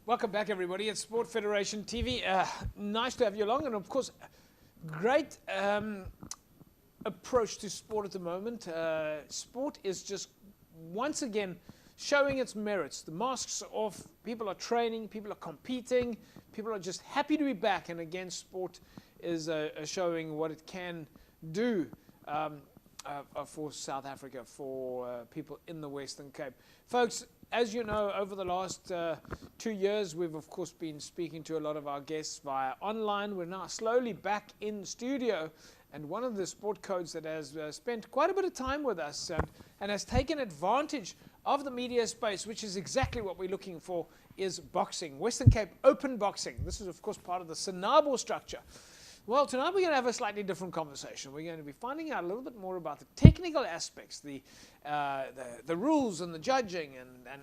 Welcome back, everybody. It's Sport Federation TV. Nice to have you along, and of course, great approach to sport at the moment. Sport is just once again showing its merits. The masks are off. People are training. People are competing. People are just happy to be back. And again, sport is showing what it can do for South Africa, for people in the Western Cape, folks. As you know, over the last 2 years, we've, of course, been speaking to a lot of our guests via online. We're now slowly back in studio. And one of the sport codes that has spent quite a bit of time with us and has taken advantage of the media space, which is exactly what we're looking for, is boxing. Western Cape Open Boxing. This is, of course, part of the Senabo structure. Well, tonight we're going to have a slightly different conversation. We're going to be finding out a little bit more about the technical aspects, the rules and the judging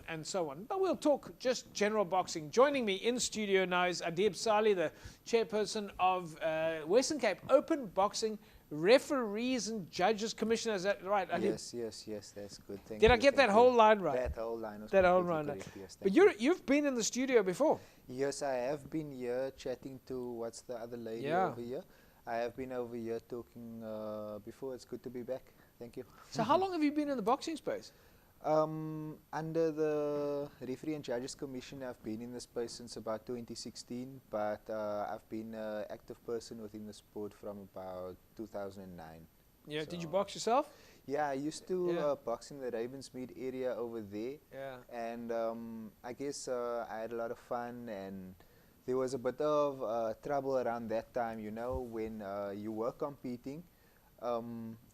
and so on. But we'll talk just general boxing. Joining me in studio now is Adib Salie, the chairperson of Western Cape Open Boxing Referees and Judges Commission. Is that right, Adib? Yes, that's good. Thank Did you, I get that whole line right? That whole line was that whole completely line. correct, yes, But thank you've been in the studio before. Yes, I have been here chatting to, what's the other lady over here? I have been over here talking before. It's good to be back. Thank you. So how long have you been in the boxing space? Under the Referee and Judges Commission, I've been in the space since about 2016, but I've been an active person within the sport from about 2009. Yeah, so did you box yourself? Yeah, I used to box in the Ravensmead area over there. Yeah. And I guess I had a lot of fun, and there was a bit of trouble around that time, you know, when you were competing.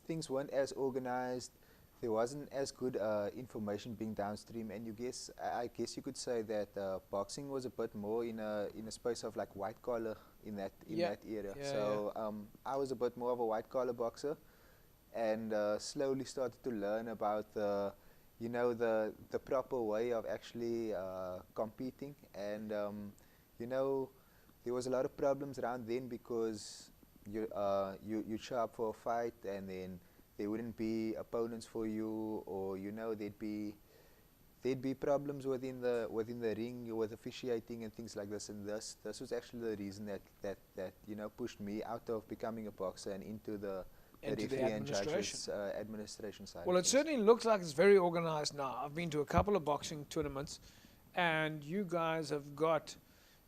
Things weren't as organized. There wasn't as good information being downstream, and I guess you could say that boxing was a bit more in a space of like white collar in that area. Yeah, so I was a bit more of a white collar boxer, and slowly started to learn about the proper way of actually competing. And there was a lot of problems around then, because you show up for a fight and then there wouldn't be opponents for you, or there'd be problems within the ring with officiating and things like this. And this was actually the reason that pushed me out of becoming a boxer and into the referee and judges administration side. Well, it certainly looks like it's very organized now. I've been to a couple of boxing tournaments, and you guys have got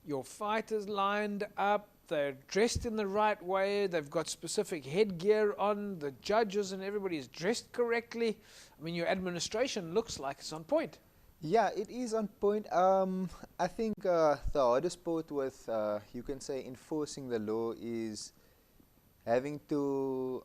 your fighters lined up. They're dressed in the right way. They've got specific headgear on. The judges and everybody is dressed correctly. I mean, your administration looks like it's on point. Yeah, it is on point. I think the hardest part with, you can say, enforcing the law is having to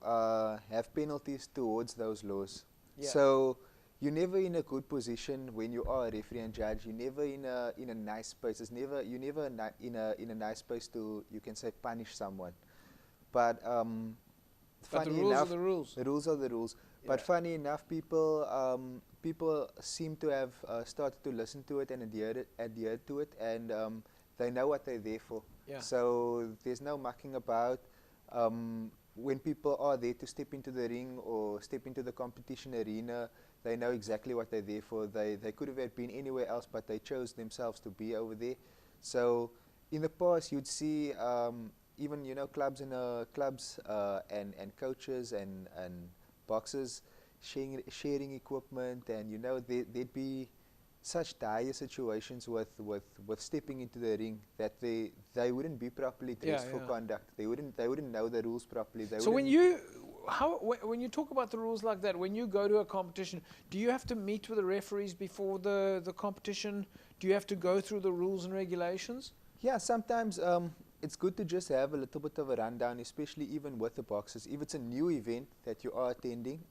have penalties towards those laws. Yeah. So you're never in a good position when you are a referee and judge. You're never in a nice space. You're never in a nice space to, you can say, punish someone. But funny the rules enough, are the rules. The rules are the rules. Yeah. But funny enough, people seem to have started to listen to it and adhere to it, and they know what they're there for. Yeah. So there's no mucking about. When people are there to step into the ring or step into the competition arena, they know exactly what they're there for. They could have been anywhere else, but they chose themselves to be over there. So in the past, you'd see even clubs and coaches and boxers sharing equipment, and there'd be such dire situations with stepping into the ring that they wouldn't be properly dressed for conduct. They wouldn't know the rules properly. So when you talk about the rules like that, when you go to a competition, do you have to meet with the referees before the competition? Do you have to go through the rules and regulations? Yeah, sometimes it's good to just have a little bit of a rundown, especially even with the boxers. If it's a new event that you are attending,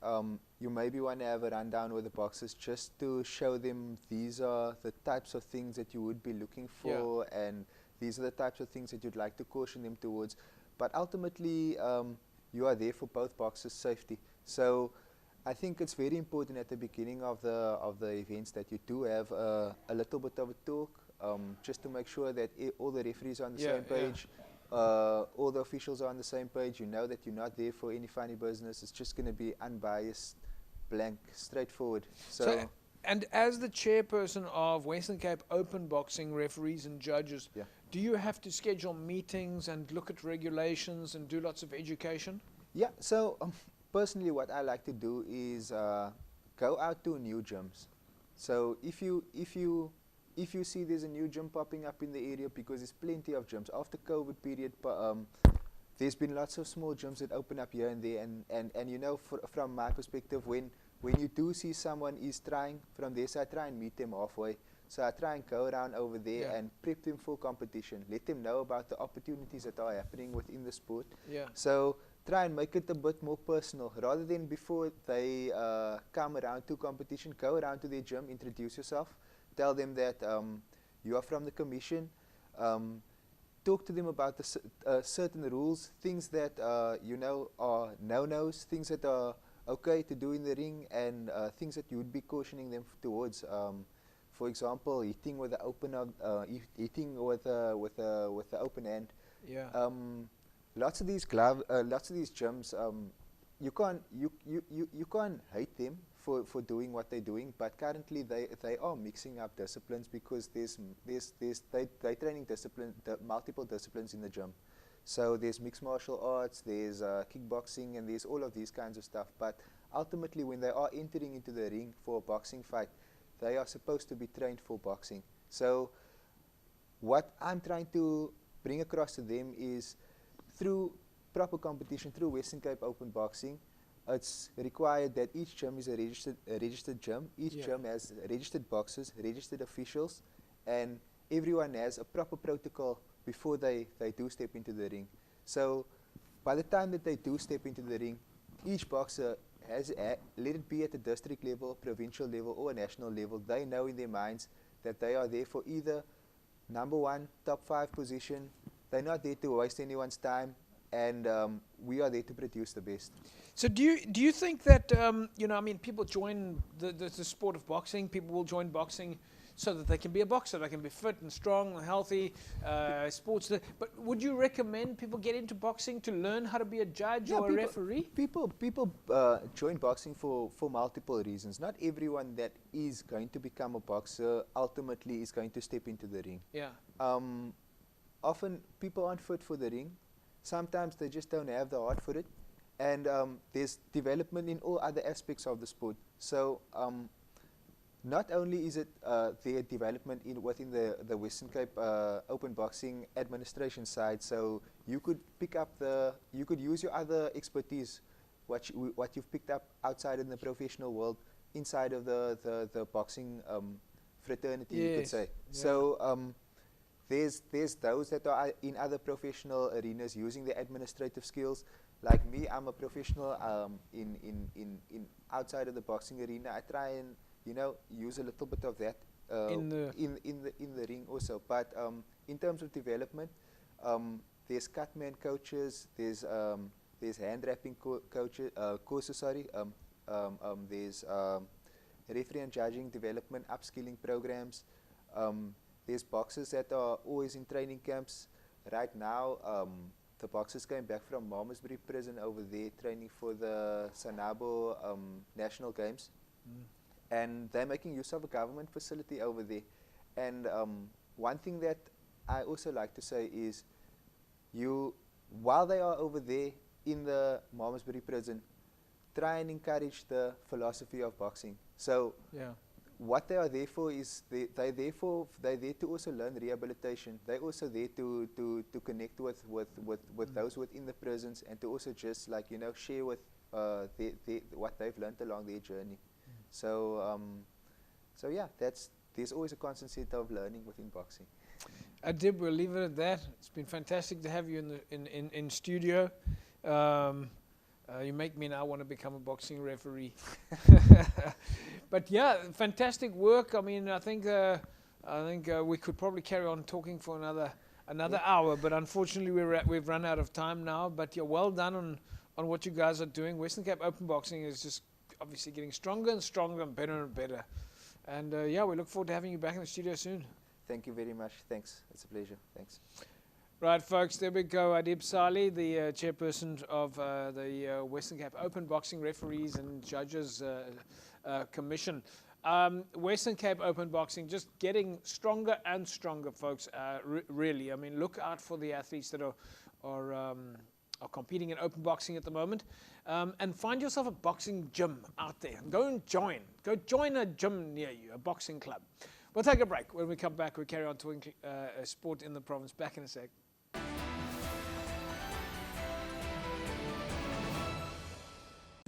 you maybe want to have a rundown with the boxers just to show them these are the types of things that you would be looking for, and these are the types of things that you'd like to caution them towards. But ultimately, you are there for both boxers' safety. So I think it's very important at the beginning of the events that you do have a little bit of a talk, just to make sure that all the referees are on the same page, all the officials are on the same page. You know that you're not there for any funny business. It's just going to be unbiased, blank, straightforward. So And as the chairperson of Western Cape Open Boxing referees and judges, Yeah. do you have to schedule meetings and look at regulations and do lots of education? Yeah, so personally what I like to do is go out to new gyms. So if you see there's a new gym popping up in the area, because there's plenty of gyms after COVID period, there's been lots of small gyms that open up here and there, and you know, from my perspective, when you do see someone is trying from their side, try and meet them halfway. So I try and go around over there, Yeah. and prep them for competition, let them know about the opportunities that are happening within the sport. Yeah. So try and make it a bit more personal, rather than before they come around to competition, go around to their gym, introduce yourself, tell them that you are from the commission, talk to them about the certain rules, things that you know are no-nos, things that are okay to do in the ring, and things that you would be cautioning them towards. For example, hitting with the hitting with the open hand. Yeah. Lots of these gyms, you can't hate them for doing what they're doing, but currently they are mixing up disciplines, because they're training multiple disciplines in the gym. So there's mixed martial arts, there's kickboxing, and there's all of these kinds of stuff. But ultimately, when they are entering into the ring for a boxing fight, they are supposed to be trained for boxing. So what I'm trying to bring across to them is, through proper competition, through Western Cape Open Boxing, it's required that each gym is a registered gym. Each Yeah. gym has registered boxers, registered officials, and everyone has a proper protocol before they do step into the ring. So by the time that they do step into the ring, each boxer has, let it be at the district level, provincial level, or a national level, they know in their minds that they are there for either number one, top 5 position. They're not there to waste anyone's time, and we are there to produce the best. So do you think that you know, I mean, people join the sport of boxing. People will join boxing so that they can be a boxer. They can be fit and strong and healthy, sports. But would you recommend people get into boxing to learn how to be a judge or a referee? People join boxing for multiple reasons. Not everyone that is going to become a boxer ultimately is going to step into the ring. Yeah. Often people aren't fit for the ring. Sometimes they just don't have the heart for it. And there's development in all other aspects of the sport. So not only is it their development within the Western Cape Open Boxing administration side, so you could pick up you could use your other expertise, what you've picked up outside in the professional world, inside of the boxing fraternity, you could say. Yeah. So there's those that are in other professional arenas using their administrative skills. Like me, I'm a professional in outside of the boxing arena. I try and, you know, use a little bit of that in the ring also. But in terms of development, there's cutman coaches, there's hand wrapping courses. Sorry, there's referee and judging development upskilling programs. There's boxers that are always in training camps. Right now, the boxers came back from Malmesbury prison over there training for the Sanabo National Games. And they're making use of a government facility over there. And one thing that I also like to say is, while they are over there in the Malmesbury prison, try and encourage the philosophy of boxing. So Yeah. what they are there for is they're there to also learn rehabilitation. They're also there to connect with those within the prisons, and to also just, like, you know, share with what they've learned along their journey. So yeah, there's always a constant set of learning within boxing. Adib, we'll leave it at that. It's been fantastic to have you in studio. You make me now want to become a boxing referee. But yeah, fantastic work. I mean, I think we could probably carry on talking for another hour, but unfortunately we've run out of time now. But you're well done on what you guys are doing. Western Cape Open Boxing is just obviously getting stronger and stronger and better. And yeah, we look forward to having you back in the studio soon. Thank you very much. Thanks. It's a pleasure. Thanks. Right, folks, there we go. Adib Salie, the chairperson of the Western Cape Open Boxing Referees and Judges Commission. Western Cape Open Boxing just getting stronger and stronger, folks. Really, I mean, look out for the athletes that are competing in open boxing at the moment, and find yourself a boxing gym out there. Go and join. Go join a gym near you, a boxing club. We'll take a break. When we come back, we'll carry on talking sport in the province. Back in a sec.